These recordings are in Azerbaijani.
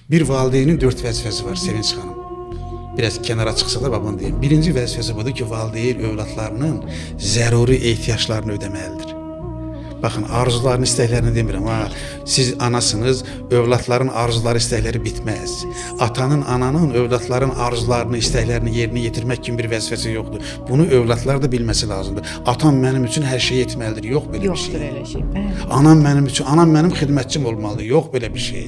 Bir valideynin 4 vəzifəsi var Sevinç xanım. Biraz kənara çıxsa da bunu deyim. Birinci vəzifəsi budur ki, valideyn övladlarının zəruri ehtiyaclarını ödəməlidir. Baxın, arzularını, istəklərini demirəm. Siz anasınız, övladların arzuları, istəkləri bitməz. Atanın, ananın övladların arzularını, istəklərini yerinə yetirmək kimi bir vəzifəsi yoxdur. Bunu övladlar da bilməsi lazımdır. Atam mənim üçün hər şey etməlidir. Yox belə bir şey. Yoxdur elə şey. Bəli. Anam mənim xidmətçim olmalıdır. Yox belə bir şey.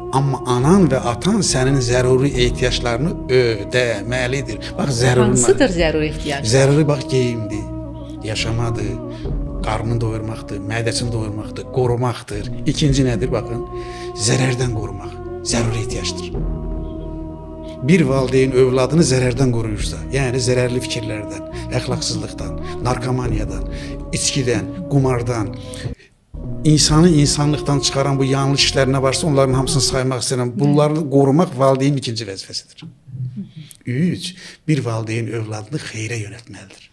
Amma anan və atan sənin zəruri ehtiyaclarını ödəməlidir. Bax, Hansıdır zəruri ehtiyac? Zəruri bax, geyimdir, yaşamadır, qarnını doyurmaqdır, mədəsini doyurmaqdır, qorumaqdır. İkinci nədir? Baxın, zərərdən qorumaq zəruri ehtiyacdır. Bir valideyn övladını zərərdən qoruyursa, yəni zərərli fikirlərdən, əxlaqsızlıqdan, narkomaniyadan, içkidən, qumardan, insanı insanlıqdan çıxaran bu yanlış işlər nə varsa onların hamısını saymaq istəyirəm. Bunları qorumaq valideynin ikinci vəzifəsidir. 3. Bir valideyn övladını xeyrə yönəltməlidir.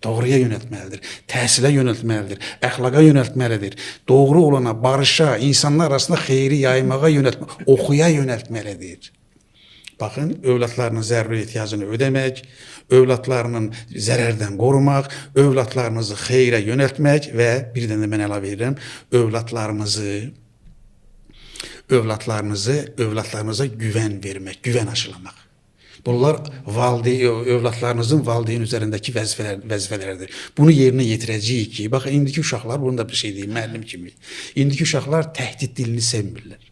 Doğruya yönəltməlidir, təhsilə yönəltməlidir, əxlaqa yönəltməlidir. Doğru olana, barışa, insanlar arasında xeyri yaymağa yönəltməlidir, oxuya yönəltməlidir. Baxın, övladlarının zəruri ehtiyacını ödəmək, övladlarının zərərdən qorumaq, övladlarımızı xeyrə yönəltmək və bir də mən əlavə edirəm, övladlarınıza güvən vermək, güvən aşılamaq. Bunlar övladlarınızın valideyn üzərindəki vəzifələrdir. Bunu yerinə yetirəcəyik ki, bax, indiki uşaqlar, bunu da bir şey deyim, müəllim kimi. İndiki uşaqlar təhdid dilini sevmirlər.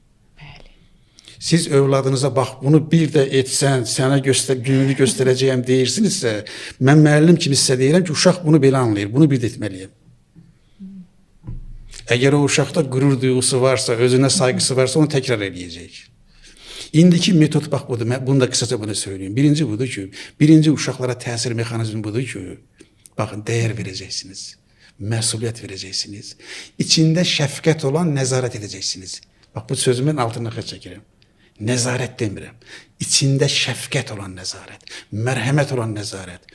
Siz övladınıza bax, bunu bir də etsən, sənə gününü göstərəcəyəm deyirsinizsə, mən müəllim kimi sizə deyirəm ki, uşaq bunu belə anlayır, bunu bir də etməliyəm. Əgər o uşaqda qürur duyğusu varsa, özünə sayğısı varsa, onu təkrar edəcək. İndiki metod bax budur, bunu da qısaca bunu söyleyeyim. Birinci budur ki, uşaqlara təsir mexanizmi budur ki, baxın, dəyər verəcəksiniz, məsuliyyət verəcəksiniz, içində şəfqət olan nəzarət edəcəksiniz. Bax, bu sözümün altına xət çəkirəm. Nəzarət demirəm, içində şəfqət olan nəzarət, mərhəmət olan nəzarət.